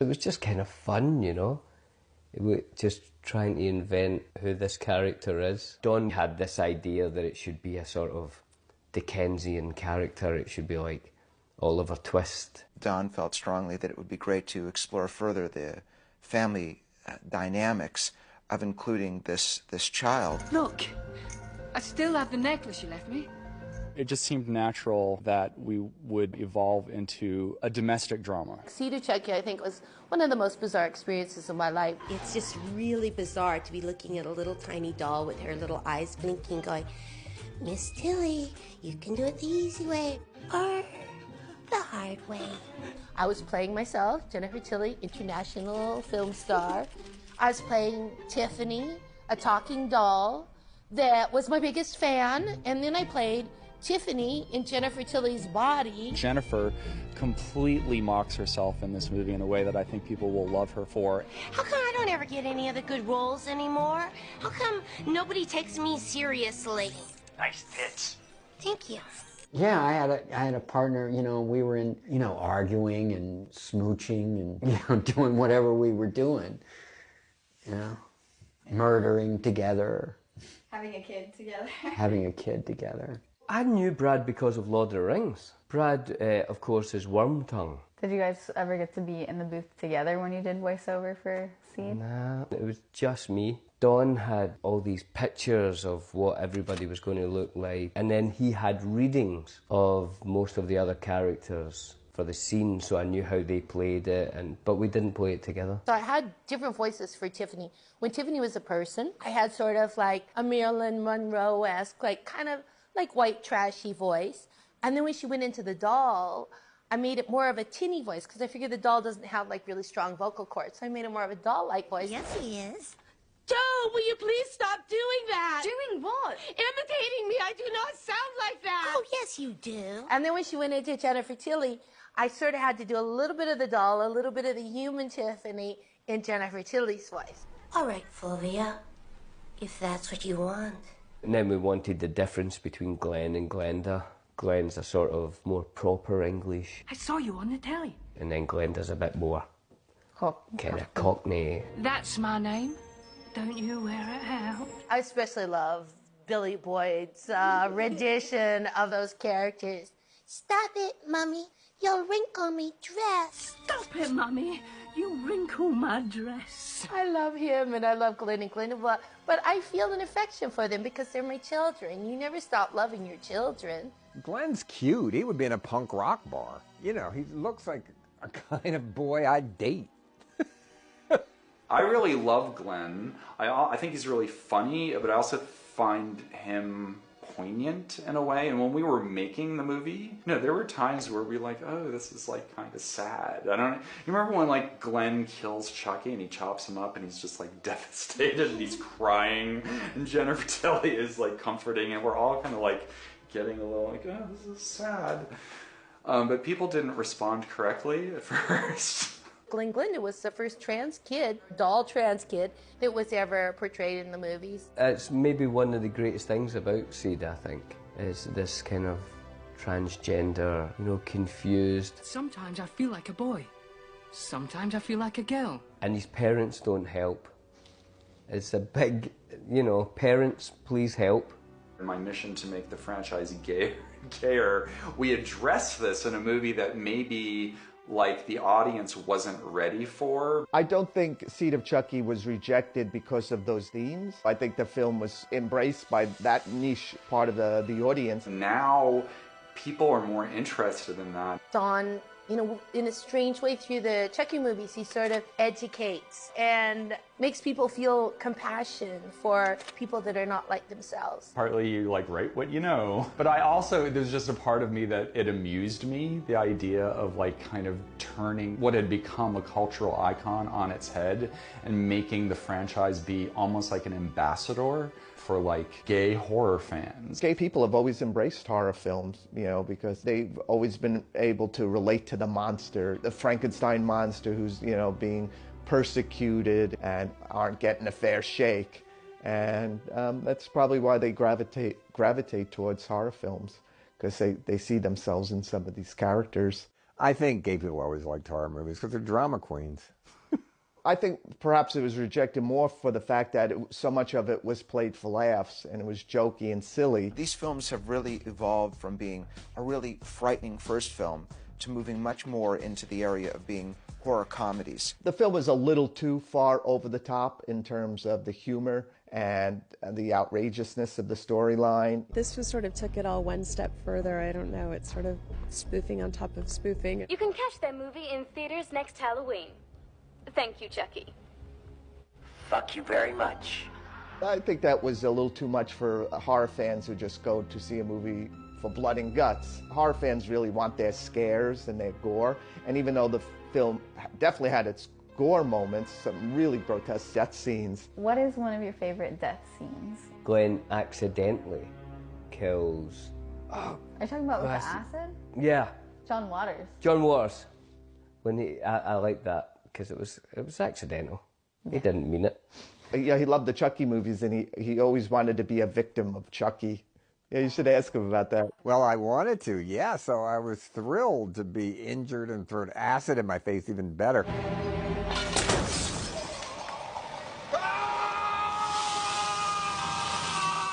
It was just kind of fun, you know. It was just trying to invent who this character is. Don had this idea that it should be a sort of Dickensian character. It should be like Oliver Twist. Don felt strongly that it would be great to explore further the family dynamics of including this child. Look, I still have the necklace you left me. It just seemed natural that we would evolve into a domestic drama. Seed of Chucky, I think, was one of the most bizarre experiences of my life. It's just really bizarre to be looking at a little tiny doll with her little eyes blinking going, Miss Tilly, you can do it the easy way or the hard way. I was playing myself, Jennifer Tilly, international film star. I was playing Tiffany, a talking doll that was my biggest fan, and then I played Tiffany in Jennifer Tilly's body. Jennifer completely mocks herself in this movie in a way that I think people will love her for. How come I don't ever get any other good roles anymore? How come nobody takes me seriously? Nice tits. Thank you. Yeah, I had a partner, you know, we were in, you know, arguing and smooching and, you know, doing whatever we were doing. You know, murdering together. Having a kid together. Having a kid together. I knew Brad because of Lord of the Rings. Brad, of course, is Wormtongue. Did you guys ever get to be in the booth together when you did voiceover for Seed? Nah, it was just me. Don had all these pictures of what everybody was going to look like, and then he had readings of most of the other characters for the scene, so I knew how they played it, but we didn't play it together. So I had different voices for Tiffany. When Tiffany was a person, I had sort of like a Marilyn Monroe-esque, like kind of like white trashy voice. And then when she went into the doll, I made it more of a tinny voice because I figured the doll doesn't have like really strong vocal cords. So I made it more of a doll-like voice. Yes, he is. Joe, will you please stop doing that? Doing what? Imitating me. I do not sound like that. Oh, yes, you do. And then when she went into Jennifer Tilly, I sort of had to do a little bit of the doll, a little bit of the human Tiffany in Jennifer Tilly's voice. All right, Fulvia, if that's what you want. And then we wanted the difference between Glenn and Glenda. Glenn's a sort of more proper English. I saw you on the telly. And then Glenda's a bit more kind of Cockney. That's my name. Don't you wear it out. I especially love Billy Boyd's rendition of those characters. Stop it, Mummy. You'll wrinkle me dress. Stop it, Mummy. You wrinkle my dress. I love him and I love Glenn and Glenda, but I feel an affection for them because they're my children. You never stop loving your children. Glenn's cute. He would be in a punk rock bar. You know, he looks like a kind of boy I'd date. I really love Glenn. I think he's really funny, but I also find him poignant in a way. And when we were making the movie, you know, there were times where we were like, oh, this is like kind of sad. I don't know. You remember when like Glenn kills Chucky and he chops him up and he's just like devastated and he's crying and Jennifer Tilly is like comforting and we're all kind of like getting a little like, oh, this is sad. But people didn't respond correctly at first. Glenn Glenda was the first trans kid, doll trans kid, that was ever portrayed in the movies. It's maybe one of the greatest things about Seed, I think, is this kind of transgender, you know, confused. Sometimes I feel like a boy. Sometimes I feel like a girl. And his parents don't help. It's a big, you know, parents, please help. My mission to make the franchise gayer, we address this in a movie that maybe like the audience wasn't ready for. I don't think Seed of Chucky was rejected because of those themes. I think the film was embraced by that niche part of the audience. Now people are more interested in that. Don, you know, in a strange way through the Chucky movies, he sort of educates and makes people feel compassion for people that are not like themselves. Partly you like write what you know, but I also, there's just a part of me that it amused me, the idea of like kind of turning what had become a cultural icon on its head and making the franchise be almost like an ambassador for like gay horror fans. Gay people have always embraced horror films, you know, because they've always been able to relate to the monster, the Frankenstein monster who's, you know, being persecuted and aren't getting a fair shake. And that's probably why they gravitate towards horror films, because they see themselves in some of these characters. I think gay people always liked horror movies because they're drama queens. I think perhaps it was rejected more for the fact that so much of it was played for laughs and it was jokey and silly. These films have really evolved from being a really frightening first film to moving much more into the area of being horror comedies. The film was a little too far over the top in terms of the humor and the outrageousness of the storyline. This was sort of took it all one step further. I don't know, it's sort of spoofing on top of spoofing. You can catch that movie in theaters next Halloween. Thank you, Chucky. Fuck you very much. I think that was a little too much for horror fans who just go to see a movie for blood and guts. Horror fans really want their scares and their gore, and even though the film definitely had its gore moments, some really grotesque death scenes. What is one of your favorite death scenes? Glenn accidentally kills... Are you talking about with the acid? Yeah. John Waters. John Waters. When I like that because it was accidental. He didn't mean it. Yeah, he loved the Chucky movies, and he always wanted to be a victim of Chucky. Yeah, you should ask him about that. Well, I wanted to, yeah, so I was thrilled to be injured and thrown acid in my face, even better.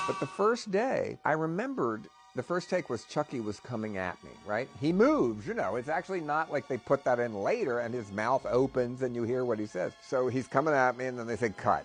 But the first day, I remembered the first take was Chucky was coming at me, right? He moves, you know. It's actually not like they put that in later and his mouth opens and you hear what he says. So he's coming at me and then they say, cut.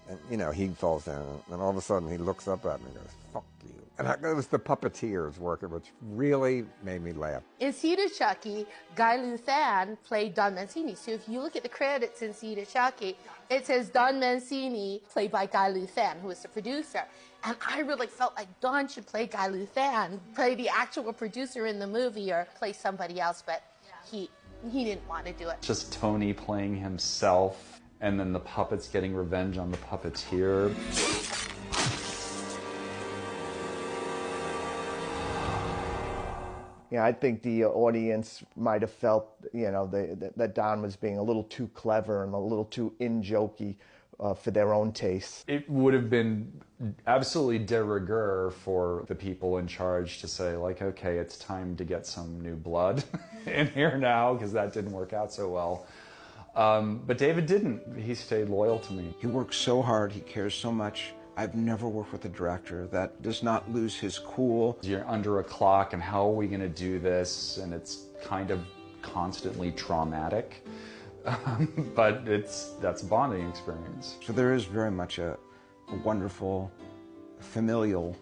And, you know, he falls down. And all of a sudden he looks up at me and goes, fuck you. And it was the puppeteers working, which really made me laugh. In Seed of Chucky, Guy Luthan played Don Mancini. So if you look at the credits in Seed of Chucky, it says Don Mancini, played by Guy Luthan, who was the producer. And I really felt like Don should play Guy Luthan, play the actual producer in the movie, or play somebody else, but he didn't want to do it. Just Tony playing himself, and then the puppets getting revenge on the puppeteer. Yeah, I think the audience might have felt, you know, that Don was being a little too clever and a little too in-jokey for their own tastes. It would have been absolutely de rigueur for the people in charge to say, like, okay, it's time to get some new blood in here now, because that didn't work out so well. But David didn't. He stayed loyal to me. He works so hard, he cares so much. I've never worked with a director that does not lose his cool. You're under a clock, and how are we going to do this? And it's kind of constantly traumatic. But that's a bonding experience. So there is very much a wonderful familial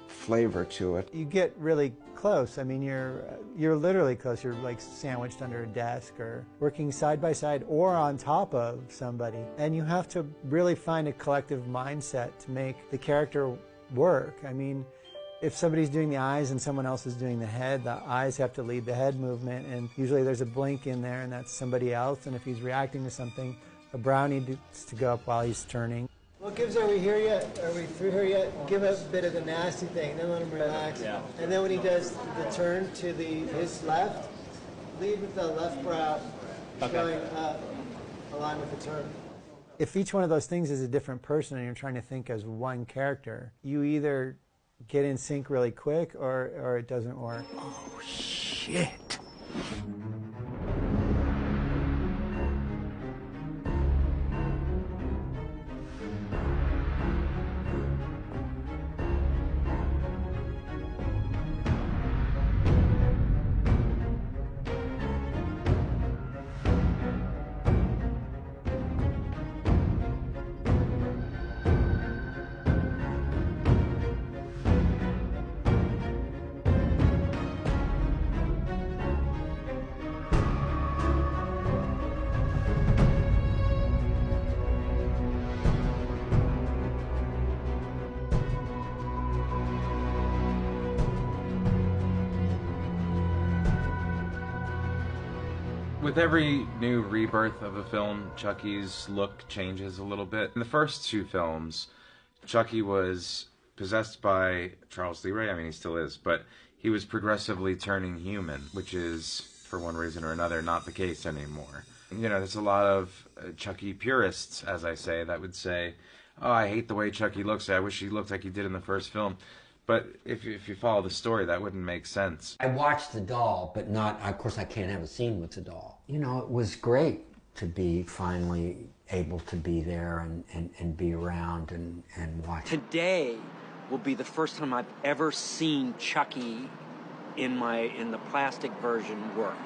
flavor to it. You get really close. I mean, you're literally close. You're like sandwiched under a desk or working side by side or on top of somebody. And you have to really find a collective mindset to make the character work. I mean, if somebody's doing the eyes and someone else is doing the head, the eyes have to lead the head movement, and usually there's a blink in there and that's somebody else, and if he's reacting to something, a brow needs to go up while he's turning. Well, Gibbs, are we here yet? Are we through here yet? Give a bit of the nasty thing, then let him relax. Yeah. And then when he does the turn to his left, lead with the left brow going up, align with the turn. If each one of those things is a different person and you're trying to think as one character, you either get in sync really quick or it doesn't work. Oh, shit. With every new rebirth of a film, Chucky's look changes a little bit. In the first two films, Chucky was possessed by Charles Lee Ray. I mean, he still is, but he was progressively turning human, which is, for one reason or another, not the case anymore. You know, there's a lot of Chucky purists, as I say, that would say, oh, I hate the way Chucky looks. I wish he looked like he did in the first film. But if you follow the story, that wouldn't make sense. I watched the doll, but not, of course I can't have a scene with the doll. You know, it was great to be finally able to be there and be around and watch. Today will be the first time I've ever seen Chucky in the plastic version work.